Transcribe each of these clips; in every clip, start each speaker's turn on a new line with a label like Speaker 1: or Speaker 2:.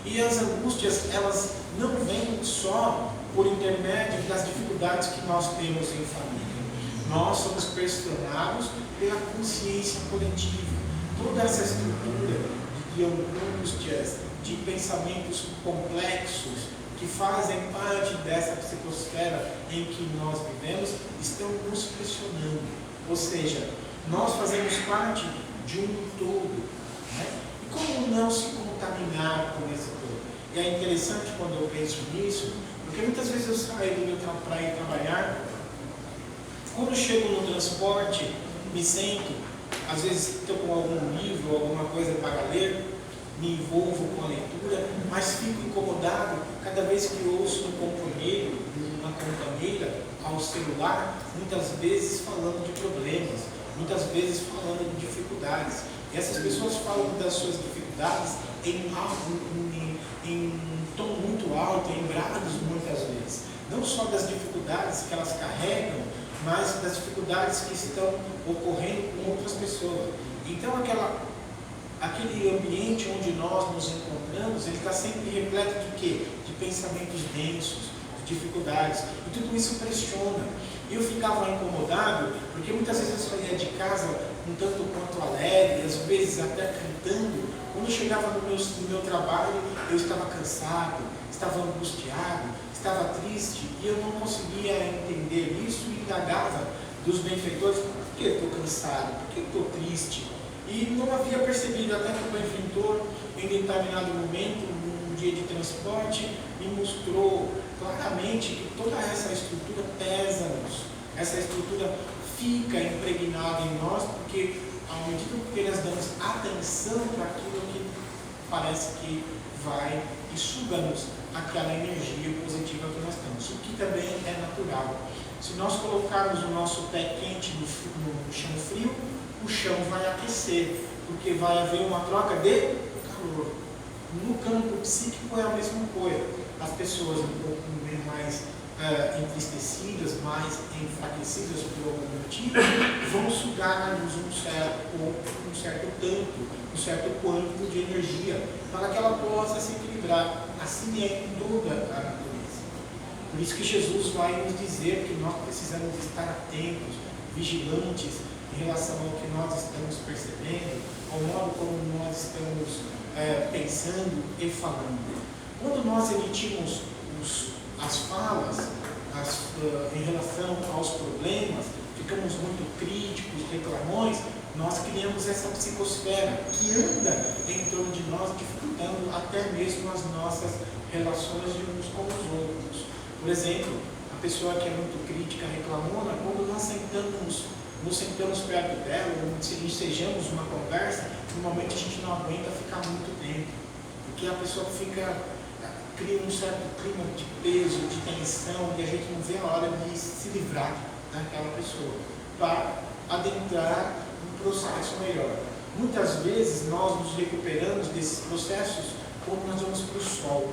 Speaker 1: E as angústias, elas não vêm só por intermédio das dificuldades que nós temos em família. Nós somos pressionados pela consciência coletiva. Toda essa estrutura de angústias, de pensamentos complexos, que fazem parte dessa psicosfera em que nós vivemos, estão nos pressionando. Ou seja, nós fazemos parte de um todo. Né? E como não se contaminar com esse todo? E é interessante quando eu penso nisso, porque muitas vezes eu saio do meu para ir trabalhar, quando eu chego no transporte, me sento, às vezes estou com algum livro, alguma coisa para ler, me envolvo com a leitura, mas fico incomodado cada vez que ouço um companheiro, uma companheira ao celular, muitas vezes falando de problemas, muitas vezes falando de dificuldades. E essas pessoas falam das suas dificuldades em tom muito alto, em brados muitas vezes. Não só das dificuldades que elas carregam, mas das dificuldades que estão ocorrendo com outras pessoas. Então aquele ambiente onde nós nos encontramos, ele está sempre repleto de quê? De pensamentos densos, de dificuldades. E tudo isso pressiona. E eu ficava incomodado, porque muitas vezes eu saía de casa um tanto quanto alegre, às vezes até cantando. Quando eu chegava no meu trabalho, eu estava cansado, estava angustiado, estava triste, e eu não conseguia entender isso e indagava dos benfeitores: por que eu estou cansado? Por que eu estou triste? E não havia percebido, até que o benfeitor, em determinado momento, num dia de transporte, me mostrou claramente que toda essa estrutura pesa-nos. Essa estrutura fica impregnada em nós, porque à medida que nós damos atenção para aquilo que parece que vai e suga-nos aquela energia positiva que nós temos, o que também é natural. Se nós colocarmos o nosso pé quente no chão frio, o chão vai aquecer, porque vai haver uma troca de calor. No campo psíquico é a mesma coisa. As pessoas um pouco mais entristecidas, mais enfraquecidas por algum motivo, vão sugar-nos um certo tanto, um certo quanto de energia, para que ela possa se equilibrar. Assim é em toda a natureza. Por isso que Jesus vai nos dizer que nós precisamos estar atentos, vigilantes, em relação ao que nós estamos percebendo, ao modo como nós estamos pensando e falando. Quando nós emitimos as falas em relação aos problemas, ficamos muito críticos, reclamões, nós criamos essa psicosfera que anda em torno de nós, dificultando até mesmo as nossas relações de uns com os outros. Por exemplo, a pessoa que é muito crítica, reclamona, quando nós nos sentamos perto dela, ou ensejamos uma conversa, normalmente a gente não aguenta ficar muito tempo, porque a pessoa cria um certo clima de peso, de tensão, e a gente não vê a hora de se livrar daquela pessoa, para adentrar um processo melhor. Muitas vezes nós nos recuperamos desses processos quando nós vamos para o sol.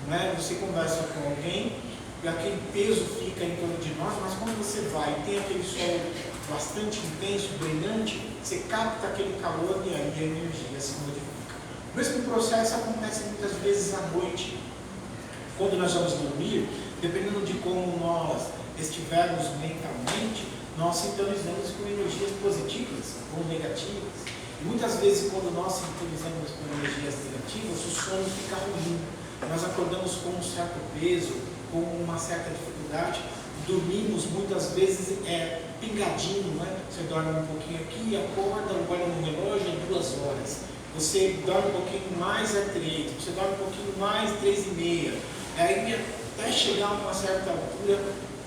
Speaker 1: Não é? Você conversa com alguém, e aquele peso fica em torno de nós, mas quando você vai e tem aquele sol bastante intenso, brilhante, você capta aquele calor e aí a energia se modifica. O mesmo processo acontece muitas vezes à noite, quando nós vamos dormir. Dependendo de como nós estivermos mentalmente, nós sintonizamos com energias positivas ou negativas. E muitas vezes, quando nós sintonizamos com energias negativas, o sono fica ruim. Nós acordamos com um certo peso, com uma certa dificuldade. Dormimos muitas vezes pingadinho, né? Você dorme um pouquinho aqui, acorda, olha no relógio, é 2 horas. Você dorme um pouquinho mais, é 3. Você dorme um pouquinho mais, 3h30. Aí até chegar a uma certa altura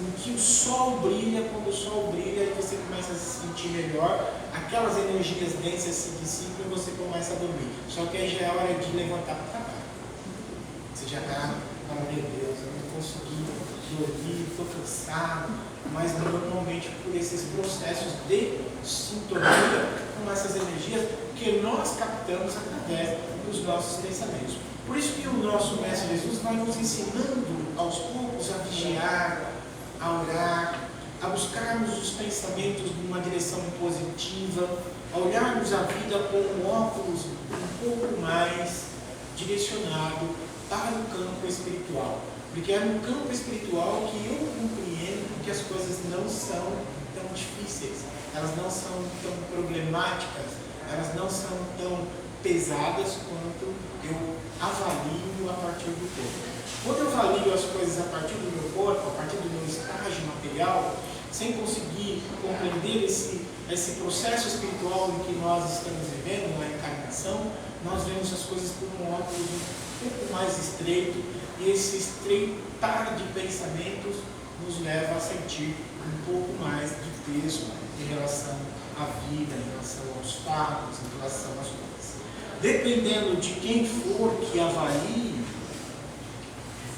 Speaker 1: em que o sol brilha. Quando o sol brilha, aí você começa a se sentir melhor, aquelas energias densas se dissipam e você começa a dormir. Só que aí já é hora de levantar para trabalho. Você já está, meu Deus, eu não consegui dormir, estou cansado, mas normalmente por esses processos de sintonia com essas energias que nós captamos através dos nossos pensamentos. Por isso que o nosso Mestre Jesus vai nos ensinando aos poucos a vigiar, a orar, a buscarmos os pensamentos numa direção positiva, a olharmos a vida com óculos um pouco mais direcionado para o campo espiritual. Porque é no campo espiritual que eu compreendo que as coisas não são tão difíceis, elas não são tão problemáticas, elas não são tão pesadas quanto eu avalio a partir do corpo. Quando eu avalio as coisas a partir do meu corpo, a partir do meu estágio material, sem conseguir compreender esse processo espiritual em que nós estamos vivendo, na encarnação, nós vemos as coisas por um óculos um pouco mais estreito, e esse estreitar de pensamentos nos leva a sentir um pouco mais de peso em relação à vida, em relação aos fatos, em relação às coisas. Dependendo de quem for que avalie,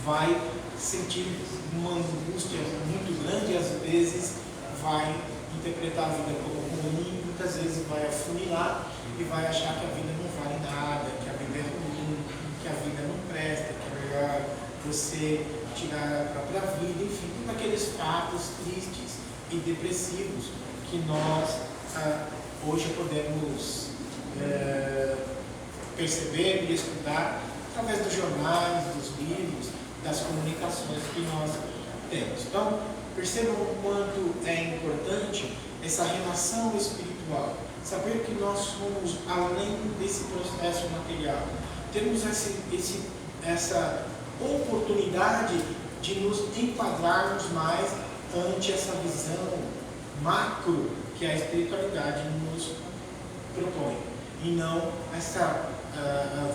Speaker 1: vai sentir uma angústia muito grande e às vezes vai interpretar a vida como ruim, muitas vezes vai afunilar e vai achar que a vida não vale nada, que a vida é ruim, que a vida não presta, que é melhor você tirar a própria vida, enfim, todos aqueles fatos tristes e depressivos que nós hoje podemos perceber e estudar através dos jornais, dos livros, das comunicações que nós temos. Então, percebam o quanto é importante essa relação espiritual, saber que nós somos além desse processo material, temos essa oportunidade de nos enquadrarmos mais ante essa visão macro que a espiritualidade nos propõe, e não essa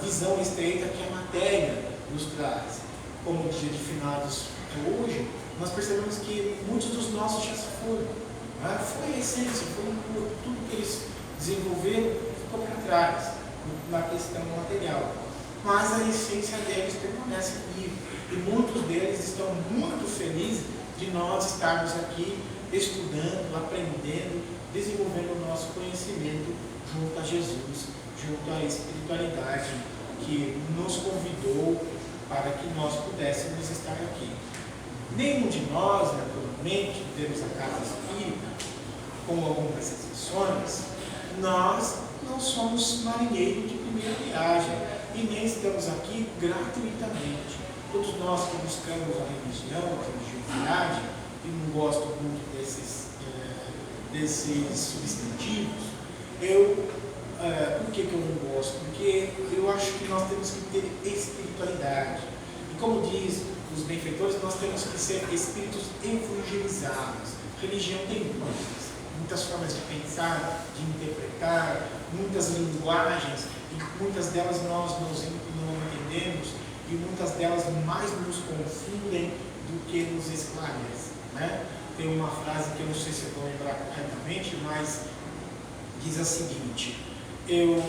Speaker 1: visão estreita que a matéria nos traz. Como o dia de finados hoje, nós percebemos que muitos dos nossos já se foram. Foi a essência, foi tudo que eles desenvolveram, ficou para trás na questão material. Mas a essência deles permanece viva. E muitos deles estão muito felizes de nós estarmos aqui estudando, aprendendo, desenvolvendo o nosso conhecimento junto a Jesus, junto à espiritualidade que nos convidou para que nós pudéssemos estar aqui. Nenhum de nós, naturalmente, temos a casa espírita, com algumas exceções, nós não somos marinheiros de primeira viagem e nem estamos aqui gratuitamente. Todos nós que buscamos a religião, a religiosidade, e não gosto muito desses substantivos, por que eu não gosto? Porque eu acho que nós temos que ter espiritualidade. E como diz os benfeitores, nós temos que ser espíritos evangelizados. Religião tem muitas formas de pensar, de interpretar, muitas linguagens, e muitas delas nós não entendemos, e muitas delas mais nos confundem do que nos esclarecem, né? Tem uma frase que eu não sei se eu vou lembrar corretamente, mas diz a seguinte: eu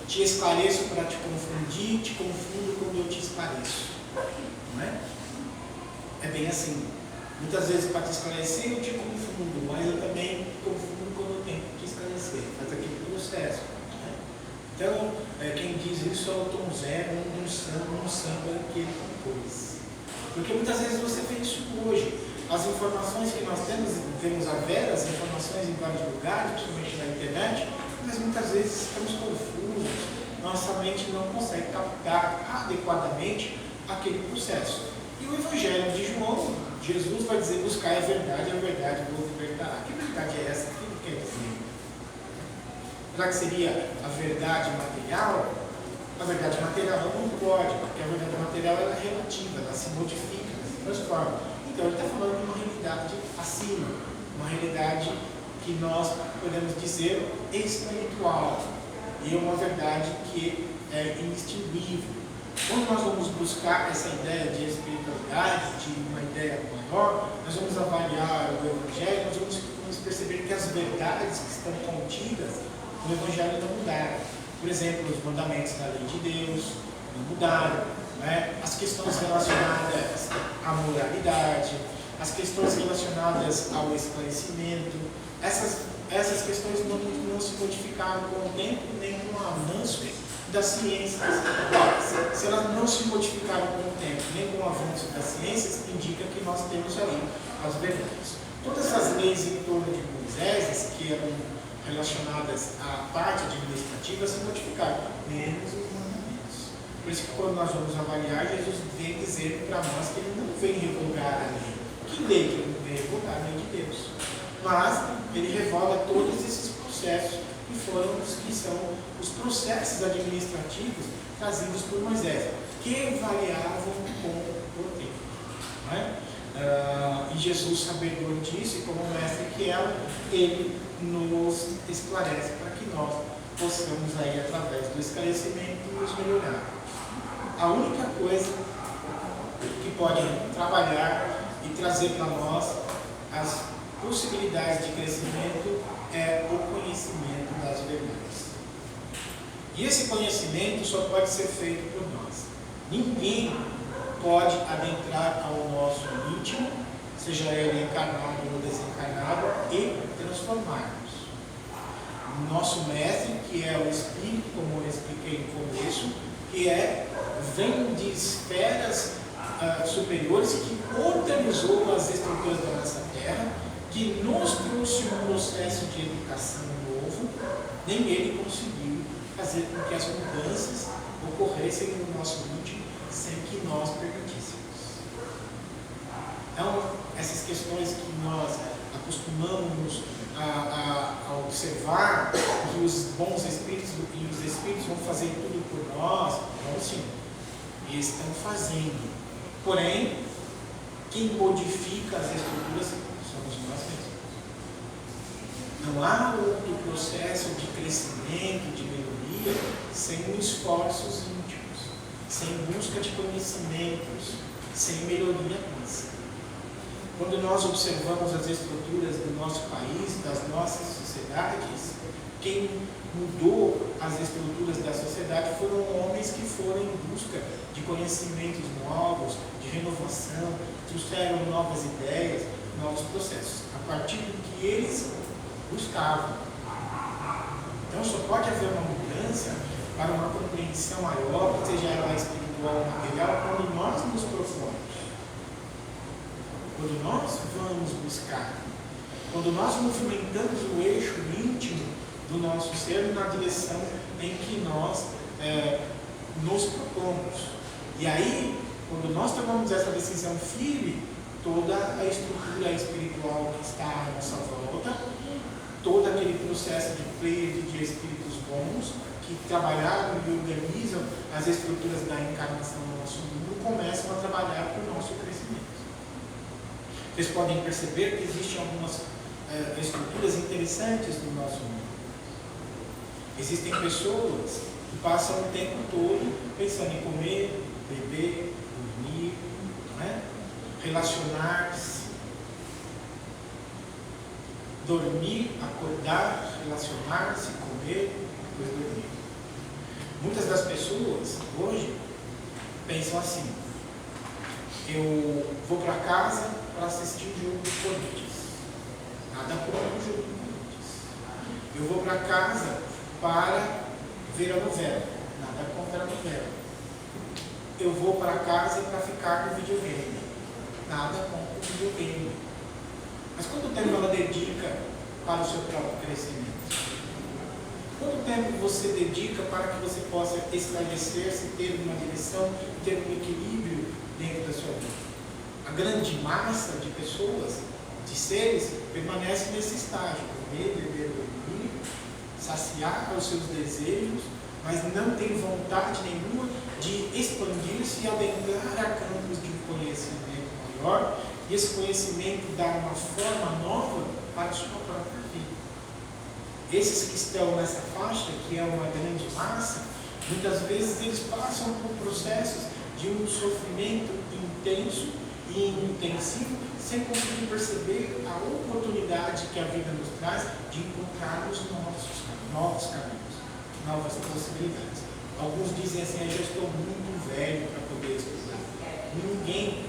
Speaker 1: te esclareço para te confundir, te confundo quando eu te esclareço. Não é? É bem assim. Muitas vezes para te esclarecer eu te confundo, mas eu também confundo quando eu tenho que te esclarecer. Faz aquele processo. Né? Então, quem diz isso é o Tom Zé, um samba que ele compôs. Porque muitas vezes você vê isso hoje. As informações que nós temos a ver, as informações em vários lugares, principalmente na internet, mas muitas vezes estamos confusos, nossa mente não consegue captar adequadamente aquele processo. E o Evangelho de João, Jesus vai dizer: buscar a verdade vos libertará. Que verdade é essa? O que ele quer dizer? Será que seria a verdade material? A verdade material não pode, porque a verdade material ela é relativa, ela se modifica, ela se transforma. Então ele está falando de uma realidade acima, uma realidade que nós podemos dizer espiritual, e é uma verdade que é inextinguível. Quando nós vamos buscar essa ideia de espiritualidade, de uma ideia maior, nós vamos avaliar o Evangelho, nós vamos perceber que as verdades que estão contidas no Evangelho não mudaram. Por exemplo, os mandamentos da lei de Deus não mudaram, né? As questões relacionadas à moralidade, as questões relacionadas ao esclarecimento, essas questões não se modificaram com o tempo, nem com o avanço das ciências. Se elas não se modificaram com o tempo, nem com o avanço das ciências, indica que nós temos ali as verdades. Todas as leis em torno de Moisés, que eram relacionadas à parte administrativa, se modificaram, menos os mandamentos. Por isso que quando nós vamos avaliar, Jesus vem dizer para nós que ele não vem revogar a lei. Que lei que ele não vem revogar? A lei de Deus. Mas ele revoga todos esses processos que foram os que são os processos administrativos trazidos por Moisés, que variavam com o tempo. Não é? E Jesus, sabedor disso, e como mestre que é, ele nos esclarece para que nós possamos aí, através do esclarecimento, nos melhorar. A única coisa que pode trabalhar e trazer para nós as possibilidades de crescimento é o conhecimento das verdades. E esse conhecimento só pode ser feito por nós. Ninguém pode adentrar ao nosso íntimo, seja ele encarnado ou desencarnado, e transformar-nos. Nosso mestre, que é o Espírito, como eu expliquei no começo, que vem de esferas superiores, que organizou as estruturas da nossa terra, que nos trouxe um processo de educação novo, nem ele conseguiu fazer com que as mudanças ocorressem no nosso íntimo sem que nós permitíssemos. Então, essas questões que nós acostumamos a observar, que os bons espíritos e os espíritos vão fazer tudo por nós, vão sim, e estão fazendo. Porém, quem modifica as estruturas somos nós mesmos. Não há outro processo de crescimento, de melhoria, sem esforços íntimos, sem busca de conhecimentos, sem melhoria nossa. Quando nós observamos as estruturas do nosso país, das nossas sociedades, quem mudou as estruturas da sociedade foram homens que foram em busca de conhecimentos novos, de renovação, trouxeram novas ideias, novos processos, a partir do que eles buscavam. Então só pode haver uma mudança para uma compreensão maior, seja ela espiritual ou material, quando nós nos propomos. Quando nós vamos buscar, quando nós movimentamos o eixo íntimo do nosso ser na direção em que nós nos propomos. E aí, quando nós tomamos essa decisão firme, toda a estrutura espiritual que está à nossa volta, todo aquele processo de pleito de espíritos bons que trabalharam e organizam as estruturas da encarnação no nosso mundo, começam a trabalhar para o nosso crescimento. Vocês podem perceber que existem algumas estruturas interessantes no nosso mundo. Existem pessoas que passam o tempo todo pensando em comer, beber, dormir, relacionar-se, dormir, acordar, relacionar-se, comer, depois dormir. Muitas das pessoas hoje pensam assim: eu vou para casa para assistir o jogo do Corinthians. Nada contra o jogo do Corinthians. Eu vou para casa para ver a novela. Nada contra a novela. Eu vou para casa para ficar no videogame. Nada contra o videogame. Mas quanto tempo ela dedica para o seu próprio crescimento? Quanto tempo você dedica para que você possa esclarecer-se, ter uma direção, ter um equilíbrio dentro da sua vida? A grande massa de pessoas, de seres, permanece nesse estágio: comer, beber, dormir, saciar os seus desejos, mas não tem vontade nenhuma de expandir-se e adentrar a campos de um conhecimento maior, e esse conhecimento dar uma forma nova para a sua própria vida. Esses que estão nessa faixa, que é uma grande massa, muitas vezes eles passam por processos de um sofrimento intenso e intensivo, sem conseguir perceber a oportunidade que a vida nos traz de encontrarmos novos caminhos, novas possibilidades. Alguns dizem assim: eu já estou muito velho para poder estudar. Ninguém,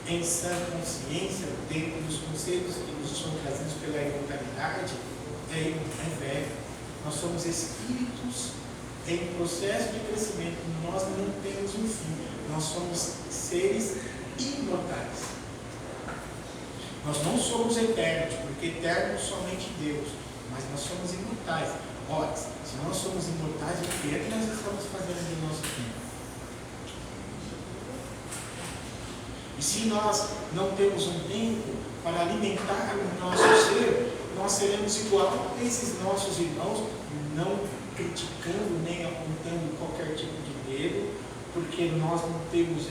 Speaker 1: em sã consciência, dentro dos conceitos que nos são trazidos pela imortalidade, é velho. Nós somos espíritos em processo de crescimento. Nós não temos um fim. Nós somos seres imortais. Nós não somos eternos, porque eterno somente Deus, mas nós somos imortais. Ora, se nós somos imortais, o que é que nós estamos fazendo no nosso tempo? E se nós não temos um tempo para alimentar o nosso ser, nós seremos igual a esses nossos irmãos, não criticando nem apontando qualquer tipo de dedo, porque nós não temos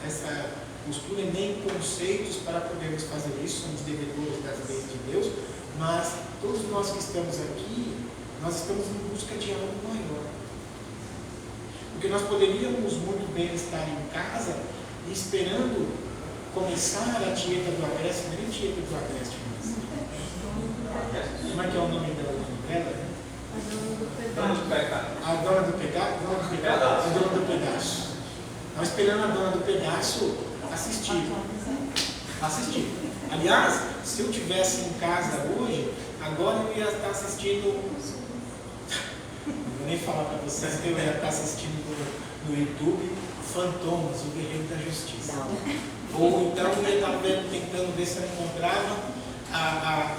Speaker 1: essa postura nem conceitos para podermos fazer isso, somos devedores das leis de Deus, mas todos nós que estamos aqui, nós estamos em busca de algo maior. Porque nós poderíamos muito bem estar em casa esperando começar a dieta do Agreste, não é dieta do Agreste, mas como é que é o nome dela?
Speaker 2: Dona do pecado.
Speaker 1: A dona do pedaço? A dona do pedaço. Nós esperando a dona do pedaço assistir. Aliás, se eu estivesse em casa hoje, agora eu ia estar assistindo. Não vou nem falar para vocês que eu ia estar assistindo no YouTube Fantomas, o Guerreiro da Justiça. Ou então eu ia estar tentando ver se eu encontrava